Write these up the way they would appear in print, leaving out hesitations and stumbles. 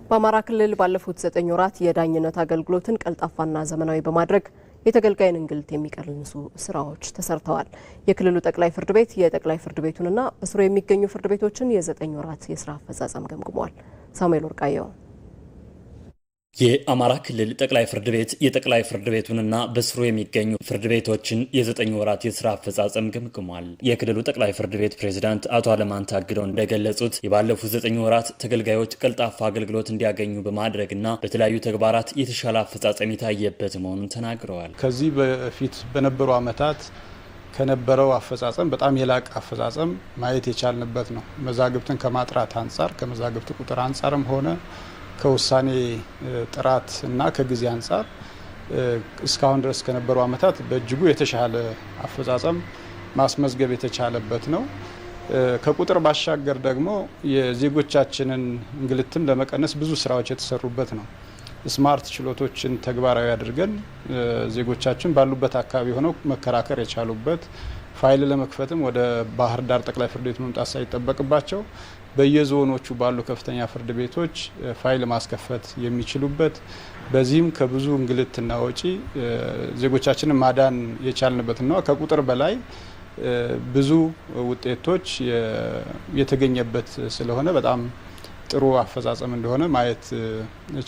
በአማራ ክልል ባለፉት 9 ወራት የዳኝነት አገልግሎትን ቀልጣፋና ዘመናዊ በማድረግ የተገልጋይን እንግልት የሚቀንሱ ስራዎች ተሰርተዋል። የክልሉ ጠቅላይ ፍርድ ቤት የጠቅላይ ፍርድ ቤቱንና በስሩ የሚገኙ ፍርድ ቤቶችን የ9 ወራት የስራ አፈጻጸም ገምግሟል። ሳሙኤል ወርቃየው የአማራ ክልል ጠቅላይ ፍርድ ቤት የጠቅላይ ፍርድ ቤቱንና በስሩ የሚገኙ ፍርድ ቤቶችን የ9 ወራት የስራ አፈጻጸም ገምግሟል። የክልሉ ጠቅላይ ፍርድ ቤት ፕሬዝዳንት አቶ አለማን ታግደው እንደገለጹት የባለፉት 9 ወራት ተገልጋዮች ቀልጣፋ አገልግሎት እንዲያገኙ በማድረግና በተለያዩ ተግባራት የተሻለ አፈጻጸም የታየበት መሆኑን ተናግረዋል። ከዚህ በፊት በነበሩ ዓመታት ከነበረው አፈጻጸም በጣም የላቀ አፈጻጸም ማየት የቻልንበት ነው። መዛግብትን ከማጥራት አንጻር ከመዛግብት ቁጥር አንጻርም ሆነ ከውሳኔ ጥራት እና ከጊዜ አንጻር እስካሁን ድረስ ከነበሩ ዓመታት በእጅጉ የተሻለ አፈጻጸም ማስመዝገብ የተቻለበት ነው። ከቁጥር ባሻገር ደግሞ የዜጎቻችንን እንግልትም ለመቀነስ ብዙ ስራዎች የተሰሩበት ነው። ስማርት ችሎቶችን ተግባራዊ አድርገን ዜጎቻችን ባሉበት አካባቢ ሆነው መከራከር የቻሉበት ፋይል ለመክፈትም ወደ ባህር ዳር ጠቅላይ ፍርድ ቤት መምጣት ሳይጠበቅባቸው በየዞኖቹ ባሉ ከፍተኛ ፍርድ ቤቶች ፋይል ማስከፈት የሚችሉበት በዚህም ከብዙ እንግልትና ወጪ ዜጎቻችንን ማዳን የቻልንበትና ከቁጥር በላይ ብዙ ውጤቶች የተገኘበት ስለሆነ በጣም ጥሩ አፈጻጸም እንደሆነ ማየት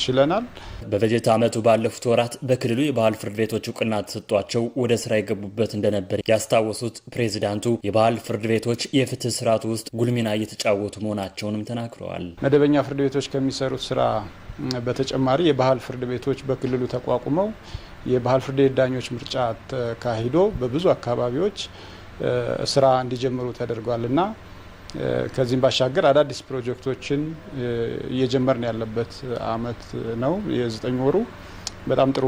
ችለናል። በበጀት ዓመቱ ባለፉት ወራት በክልሉ የባህል ፍርድ ቤቶች እውቅና ተሰጥቷቸው ወደ ስራ የገቡበት እንደነበር ያስታወሱት ፕሬዝዳንቱ የባህል ፍርድ ቤቶች የፍትህ ስርዓቱ ውስጥ ጉልህ ሚና እየተጫወቱ መሆናቸውንም ተናግረዋል። መደበኛ ፍርድ ቤቶች ከሚሰሩት ስራ በተጨማሪ የባህል ፍርድ ቤቶች በክልሉ ተቋቁመው የባህል ፍርድ ቤት ዳኞች ምርጫ ተካሂዶ በብዙ አካባቢዎች ስራ እንዲጀምሩ ተደርጓልና ከዚህም ባሻገር አዳዲስ ፕሮጀክቶችን እየጀመርን ያለበት አመት ነው። የ9 ወሩ በጣም ጥሩ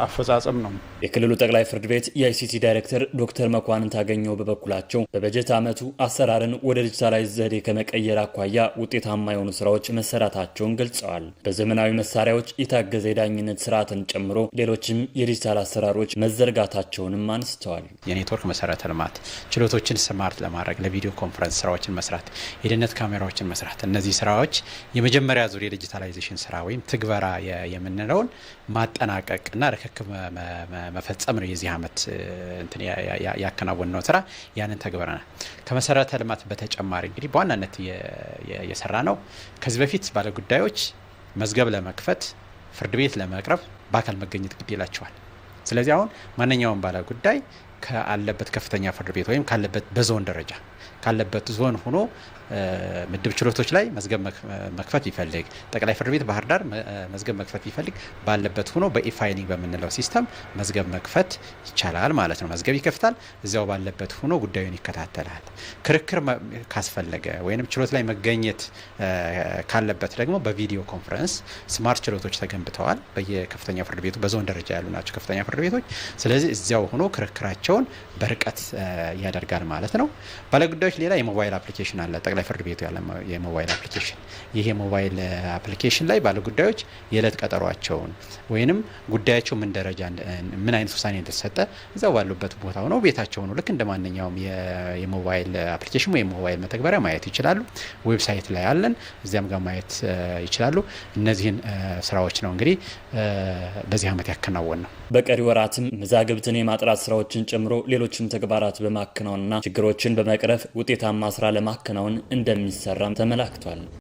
አፈጻጸም ነው። የክልሉ ጠቅላይ ፍርድ ቤት የአይሲቲ ዳይሬክተር ዶክተር መኳንን ታገኘው በበኩላቸው በበጀት ዓመቱ አሰራርን ወደ ዲጂታላይዝ ዘዴ ከመቀየር አኳያ ውጤታማ የሆኑ ስራዎች መሰራታቸውን ገልጸዋል። በዘመናዊ መሳሪያዎች የታገዘ የዳኝነት ስርዓትን ጨምሮ ሌሎችም የዲጂታል አሰራሮች መዘርጋታቸውንም አንስተዋል። የኔትወርክ መሰረተ ልማት ችሎቶችን ስማርት ለማድረግ ለቪዲዮ ኮንፈረንስ ስራዎችን መስራት፣ የደህንነት ካሜራዎችን መስራት፣ እነዚህ ስራዎች የመጀመሪያ ዙር የዲጂታላይዜሽን ስራ ወይም ትግበራ የምንለውን ማጠናቀቅና ርክክብ መፈጸም ነው። የዚህ ዓመት ያከናወነው ስራ ያንን ተግበረናል። ከመሰረተ ልማት በተጨማሪ እንግዲህ በዋናነት የሰራ ነው። ከዚህ በፊት ባለጉዳዮች መዝገብ ለመክፈት ፍርድ ቤት ለመቅረብ በአካል መገኘት ግድ ይላቸዋል። ስለዚህ አሁን ማንኛውም ባለጉዳይ ካለበት ከፍተኛ ፍርድ ቤት ወይም ካለበት በዞን ደረጃ ካለበት ዞን ሆኖ ምድብ ችሎቶች ላይ መዝገብ መክፈት ቢፈልግ ጠቅላይ ፍርድ ቤት ባህር ዳር መዝገብ መክፈት ቢፈልግ ባለበት ሆኖ በኢፋይሊንግ በምንለው ሲስተም መዝገብ መክፈት ይቻላል ማለት ነው። መዝገብ ይከፍታል፣ እዚያው ባለበት ሆኖ ጉዳዩን ይከታተላል። ክርክር ካስፈለገ ወይንም ችሎት ላይ መገኘት ካለበት ደግሞ በቪዲዮ ኮንፈረንስ ስማርት ችሎቶች ተገንብተዋል። በየከፍተኛ ፍርድ ቤቱ በዞን ደረጃ ያሉ ናቸው ከፍተኛ ፍርድ ቤቶች። ስለዚህ እዚያው ሆኖ ክርክራቸውን በርቀት ያደርጋል ማለት ነው። ባለጉዳዮች ሌላ የሞባይል አፕሊኬሽን አለ። ጠቅላይ ፍርድ ቤቱ ያለ የሞባይል አፕሊኬሽን፣ ይሄ የሞባይል አፕሊኬሽን ላይ ባለጉዳዮች የዕለት ቀጠሯቸውን ወይንም ጉዳያቸው ምን ደረጃ ምን አይነት ውሳኔ እንደተሰጠ እዛው ባሉበት ቦታ ሆነው ቤታቸው ነው ልክ እንደማንኛውም የሞባይል አፕሊኬሽን ወይም ሞባይል መተግበሪያ ማየት ይችላሉ። ዌብሳይት ላይ አለን፣ እዚያም ጋር ማየት ይችላሉ። እነዚህን ስራዎች ነው እንግዲህ በዚህ ዓመት ያከናወን ነው። በቀሪ ወራትም መዛግብትን የማጥራት ስራዎችን ጨምሮ ሌሎችም ተግባራት በማከናወንና ችግሮችን በመቅረፍ ውጤታማ ስራ ለማከናወን እንደሚሰራም ተመላክቷል።